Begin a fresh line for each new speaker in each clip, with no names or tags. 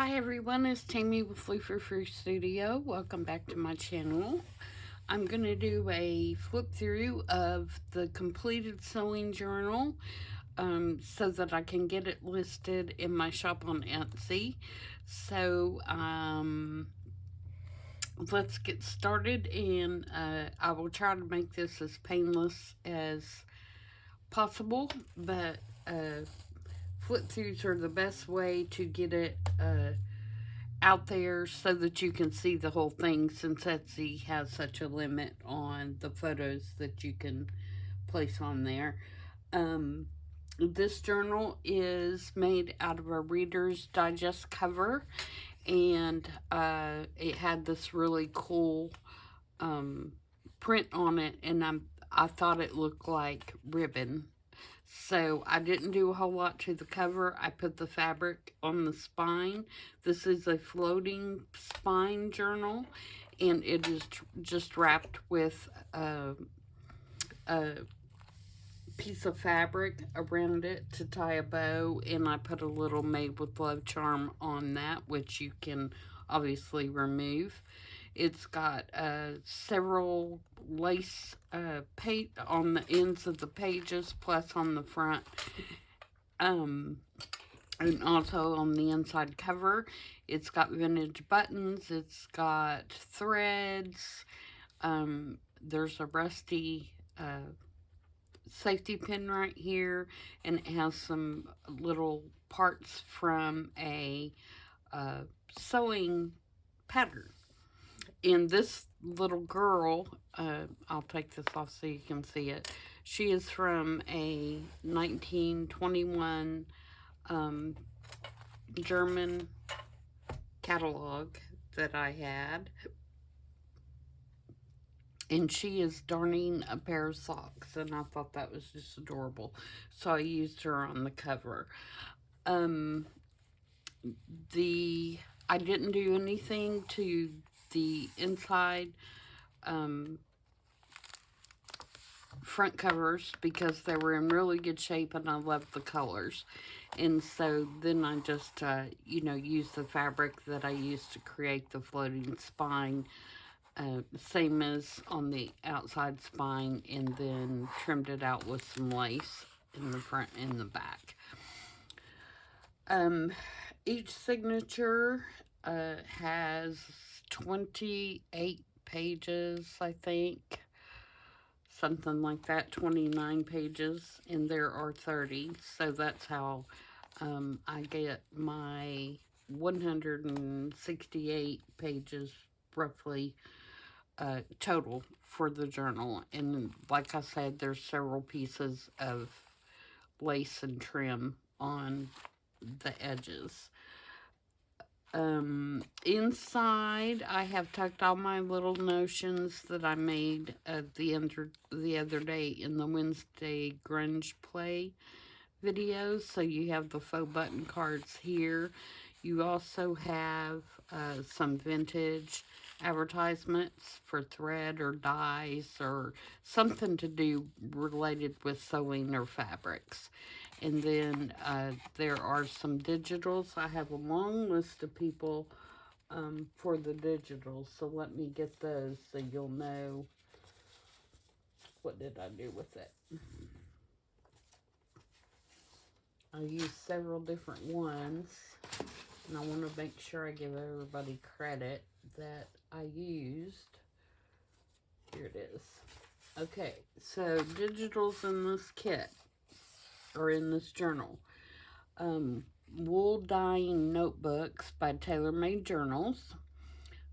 Hi everyone, it's Tammy with Frou-frou Studio. Welcome back to my channel. I'm going to do a flip through of the completed sewing journal so that I can get it listed in my shop on Etsy. So let's get started, and I will try to make this as painless as possible, but flip throughs are the best way to get it out there so that you can see the whole thing, since Etsy has such a limit on the photos that you can place on there. This journal is made out of a Reader's Digest cover, and it had this really cool print on it, and I thought it looked like ribbon. So I didn't do a whole lot to the cover. I put the fabric on the spine. This is a floating spine journal, and it is just wrapped with a piece of fabric around it to tie a bow, and I put a little Made with Love charm on that, which you can obviously remove. It's got several lace on the ends of the pages, plus on the front, and also on the inside cover. It's got vintage buttons. It's got threads. There's a rusty safety pin right here, and it has some little parts from a sewing pattern. And this little girl, I'll take this off so you can see it. She is from a 1921 German catalog that I had. And she is darning a pair of socks, and I thought that was just adorable. So I used her on the cover. I didn't do anything to the inside front covers because they were in really good shape, and I loved the colors. And so then I just, used the fabric that I used to create the floating spine, same as on the outside spine, and then trimmed it out with some lace in the front and the back. Each signature has 28 pages, I think. Something like that, 29 pages, and there are 30. So that's how I get my 168 pages, roughly, total for the journal. And like I said, there's several pieces of lace and trim on the edges. Inside, I have tucked all my little notions that I made the other day in the Wednesday Grunge Play videos. So you have the faux button cards here. You also have some vintage advertisements for thread or dyes or something to do related with sewing or fabrics. And then there are some digitals. I have a long list of people for the digitals, so let me get those so you'll know what did I do with it. I used several different ones, and I want to make sure I give everybody credit that I used. Here it is. Okay, so digitals in this kit, or in this journal. Wool Dyeing Notebooks by TaylorMadeJournals.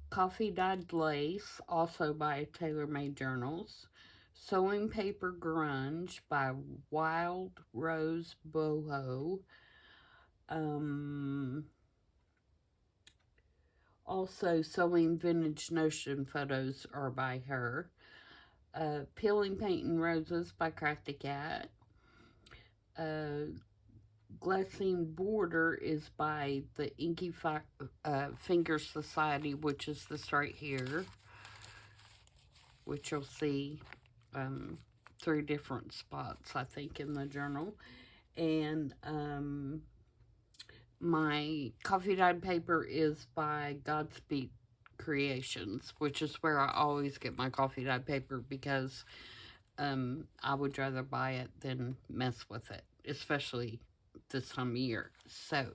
Coffee Dyed Lace, also by TaylorMadeJournals. Sewing Paper Grunge by wildroseboho. Also, Sewing Vintage Notion photos are by her. Peeling Painting Roses by CraftyCat. Glassone Border is by the inkyfingerssociety, which is this right here, which you'll see 3 different spots, I think, in the journal. And My coffee dyed paper is by Godspeedcreations, which is where I always get my coffee dyed paper because I would rather buy it than mess with it, especially this time of year. So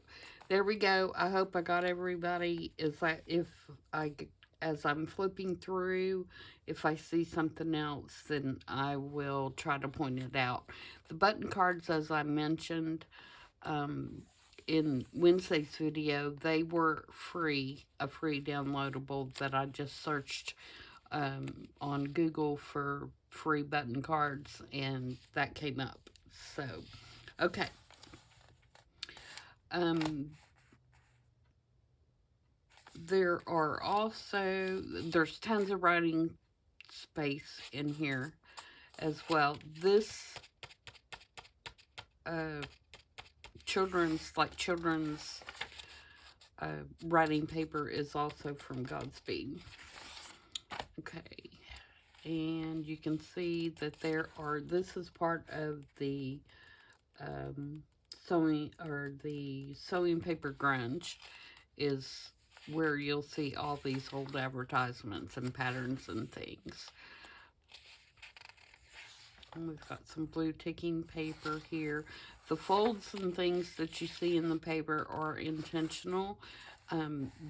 there we go. I hope I got everybody. Is that if I, as I'm flipping through, if I see something else, then I will try to point it out. The button cards, as I mentioned, um, in Wednesday's video, they were free, a free downloadable that I just searched on Google for free button cards, and that came up. So, okay. There are also, there's tons of writing space in here as well. This children's writing paper is also from Godspeed. Okay, and you can see that there are, this is part of the sewing, or the sewing paper grunge is where you'll see all these old advertisements and patterns and things. And we've got some blue ticking paper here. The folds and things that you see in the paper are intentional.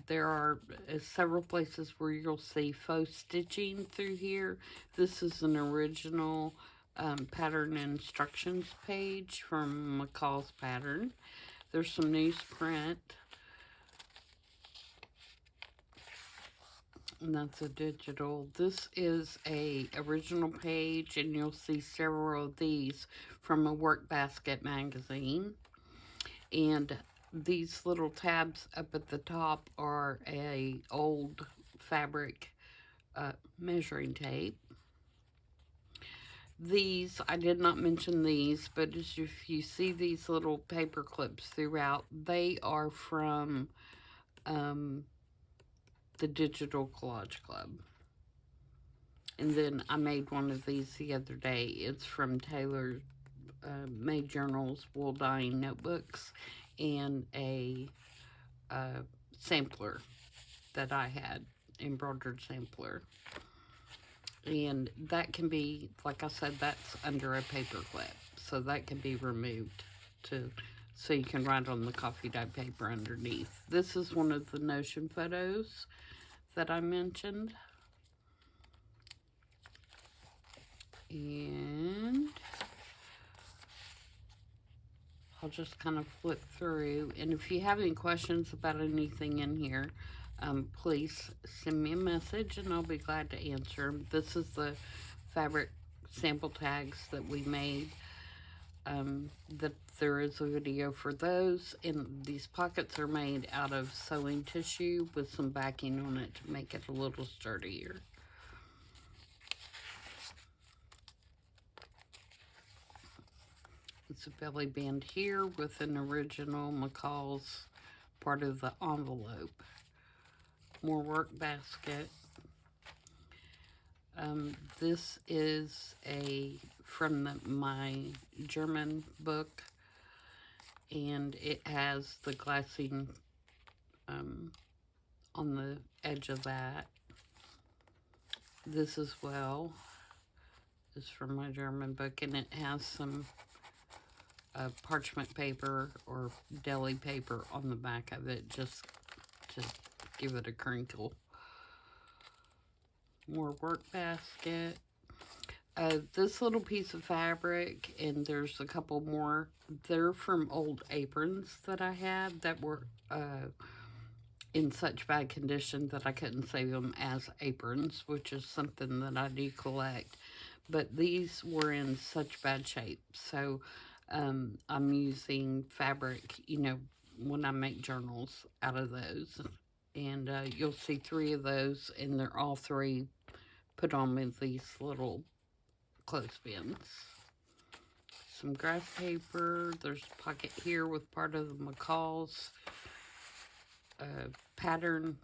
There are several places where you'll see faux stitching through here. This is an original pattern instructions page from McCall's Pattern. There's some newsprint. And that's a digital. This is a original page, and you'll see several of these from a Work Basket magazine. And these little tabs up at the top are a old fabric measuring tape. These, I did not mention these, but if you see these little paper clips throughout, they are from the Digital Collage Club. And then I made one of these the other day. It's from Taylor Made Journals Wool Dyeing Notebooks, and a sampler that I had, embroidered sampler. And that can be, like I said, that's under a paper clip, so that can be removed so you can write on the coffee dyed paper underneath. This is one of the Notion photos that I mentioned. And I'll just kind of flip through. And if you have any questions about anything in here, please send me a message and I'll be glad to answer them. This is the fabric sample tags that we made. That there is a video for those. And these pockets are made out of sewing tissue with some backing on it to make it a little sturdier. It's a belly band here with an original McCall's part of the envelope. More work basket. This is from my German book, and it has the glassing on the edge of that. This as well is from my German book, and it has some parchment paper or deli paper on the back of it, just to give it a crinkle. More work basket. This little piece of fabric, and there's a couple more. They're from old aprons that I had that were in such bad condition that I couldn't save them as aprons, which is something that I do collect. But these were in such bad shape, so I'm using fabric, when I make journals out of those. And you'll see 3 of those, and they're all 3 put on with these little clothespins. Some graph paper. There's a pocket here with part of the McCall's pattern.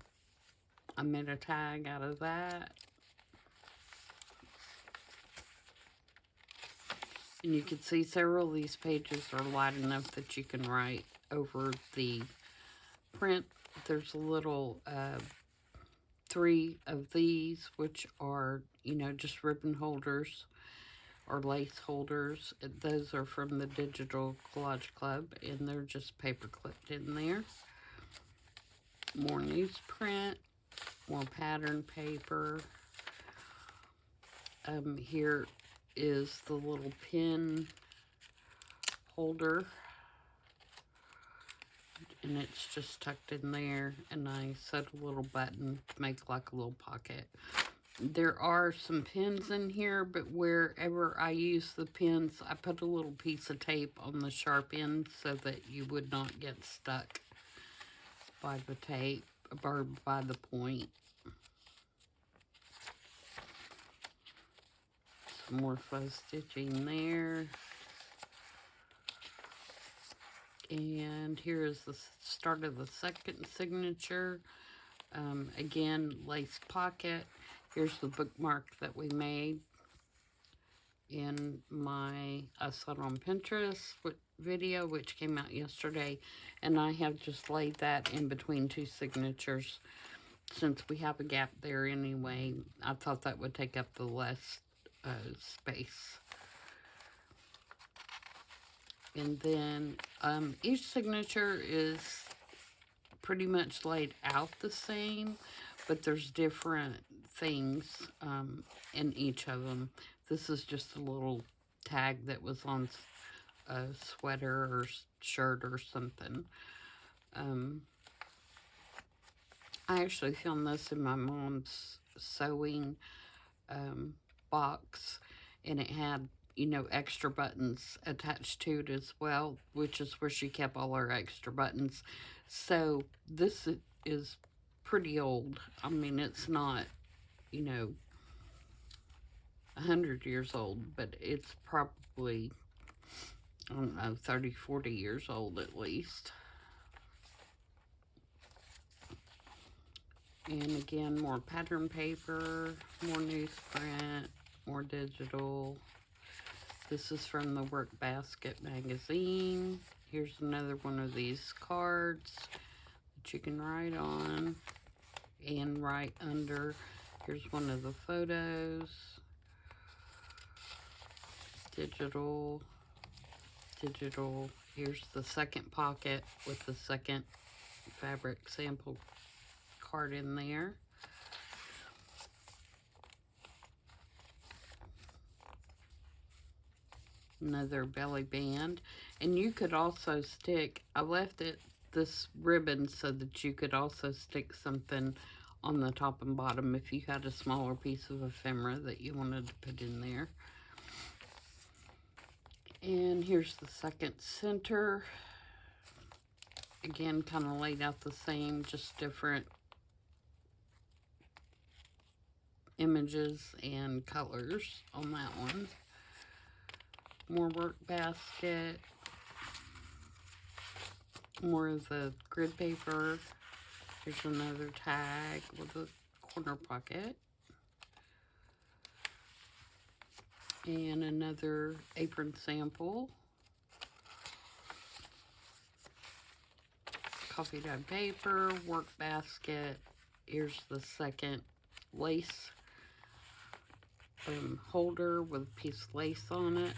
I made a tag out of that. And you can see several of these pages are light enough that you can write over the print, there's a little 3 of these, which are, you know, just ribbon holders or lace holders. Those are from the Digital Collage Club, and they're just paper clipped in there. More newsprint, more pattern paper. Here is the little pin holder, and it's just tucked in there, and I set a little button to make like a little pocket. There are some pins in here, but wherever I use the pins, I put a little piece of tape on the sharp end so that you would not get stuck by the tape or by the point. Some more faux stitching there. And here is the start of the second signature. Again, lace pocket. Here's the bookmark that we made in my I saw it on Pinterest video, which came out yesterday. And I have just laid that in between 2 signatures. Since we have a gap there anyway, I thought that would take up the less space. And then each signature is pretty much laid out the same, but there's different things in each of them. This is just a little tag that was on a sweater or shirt or something. I actually found this in my mom's sewing box, and it had, you know, extra buttons attached to it as well, which is where she kept all her extra buttons. So this is pretty old. I mean, it's not, you know, 100 years old, but it's probably, I don't know, 30, 40 years old at least. And again, more pattern paper, more newsprint, more digital. This is from the Work Basket magazine. Here's another one of these cards that you can write on and write under. Here's one of the photos. Digital, digital. Here's the second pocket with the second fabric sample card in there. Another belly band, and you could also stick, I left it this ribbon so that you could also stick something on the top and bottom if you had a smaller piece of ephemera that you wanted to put in there. And here's the second center. Again, kind of laid out the same, just different images and colors on that one. More work basket. More of the grid paper. Here's another tag with a corner pocket. And another apron sample. Coffee dyed paper, work basket. Here's the second lace holder with a piece of lace on it.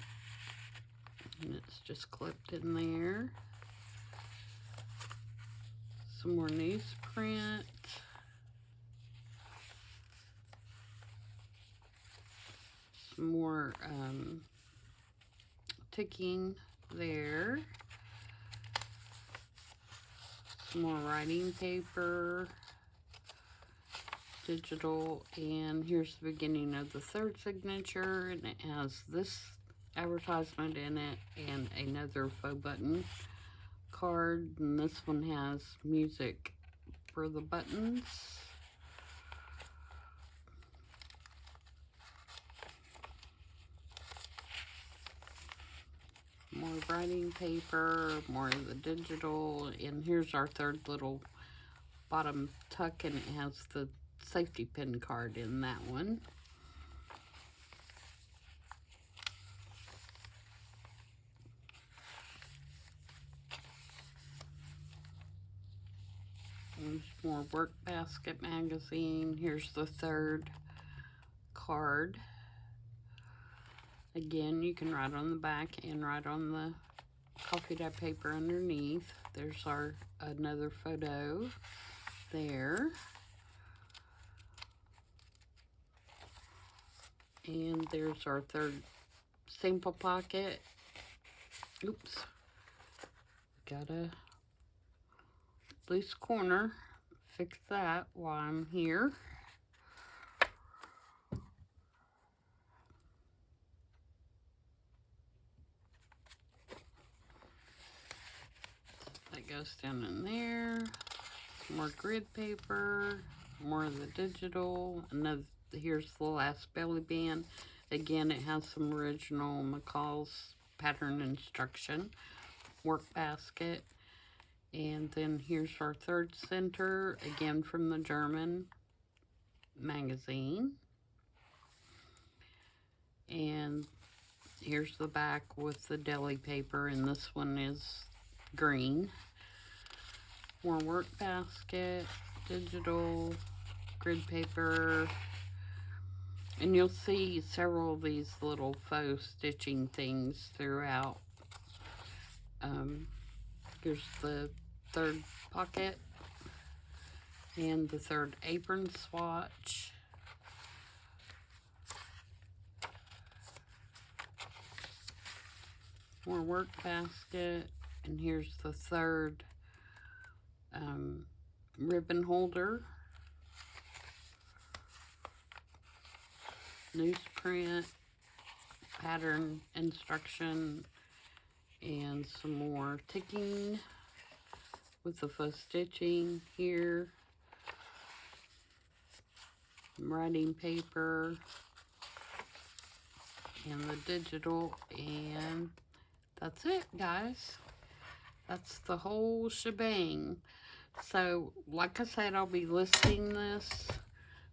And it's just clipped in there. Some more newsprint. Some more ticking there. Some more writing paper. Digital. And here's the beginning of the third signature. And it has this advertisement in it and another faux button card, and this one has music for the buttons. More writing paper, more of the digital, and here's our third little bottom tuck, and it has the safety pin card in that one. There's more Work Basket magazine. Here's the third card. Again, you can write on the back and write on the coffee dye paper underneath. There's our another photo there. And there's our third sample pocket. Oops. Got a loose corner. Fix that while I'm here. That goes down in there. Some more grid paper. More of the digital. Another. Here's the last belly band. Again, it has some original McCall's pattern instruction. Work basket. And then here's our third center, again from the German magazine. And here's the back with the deli paper, and this one is green. More work basket, digital, grid paper. And you'll see several of these little faux stitching things throughout. Here's the third pocket and the third apron swatch. More work basket, and here's the third ribbon holder. Newsprint, pattern instruction, and some more ticking with the faux stitching here. Writing paper and the digital, and that's it, guys. That's the whole shebang. So, like I said, I'll be listing this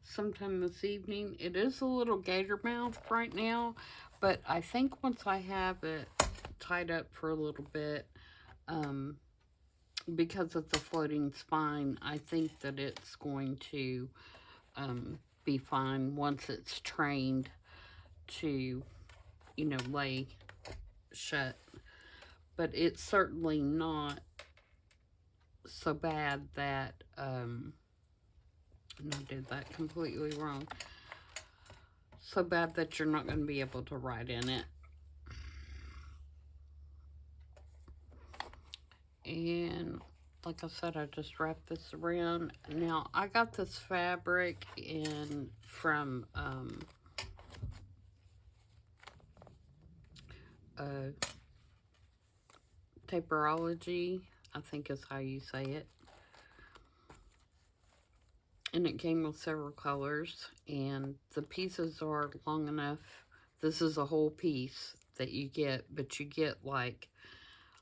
sometime this evening. It is a little gator mouth right now, but I think once I have it tied up for a little bit, because it's a floating spine, I think that it's going to be fine once it's trained to, you know, lay shut. But it's certainly not so bad that, and I did that completely wrong, so bad that you're not going to be able to write in it. And like I said, I just wrapped this around. Now, I got this fabric from Taperology, I think is how you say it. And it came with several colors, and the pieces are long enough. This is a whole piece that you get, but you get like,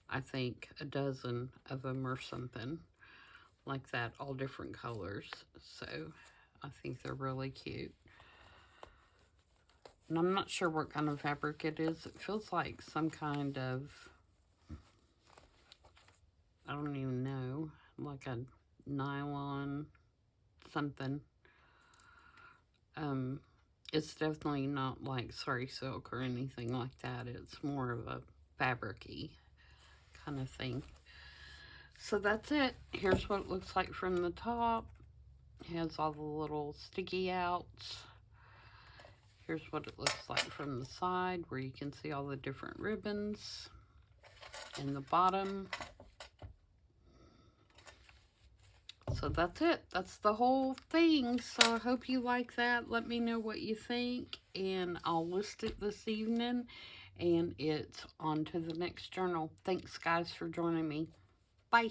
I think, a dozen of them or something like that, all different colors. So I think they're really cute. And I'm not sure what kind of fabric it is. It feels like some kind of, I don't even know, like a nylon something. It's definitely not like sari silk or anything like that. It's more of a fabric-y kind of thing. So that's it. Here's what it looks like from the top. It has all the little sticky outs. Here's what it looks like from the side, where you can see all the different ribbons. And the bottom. So that's it. That's the whole thing. So I hope you like that. Let me know what you think, and I'll list it this evening, and it's on to the next journal. Thanks, guys, for joining me. Bye.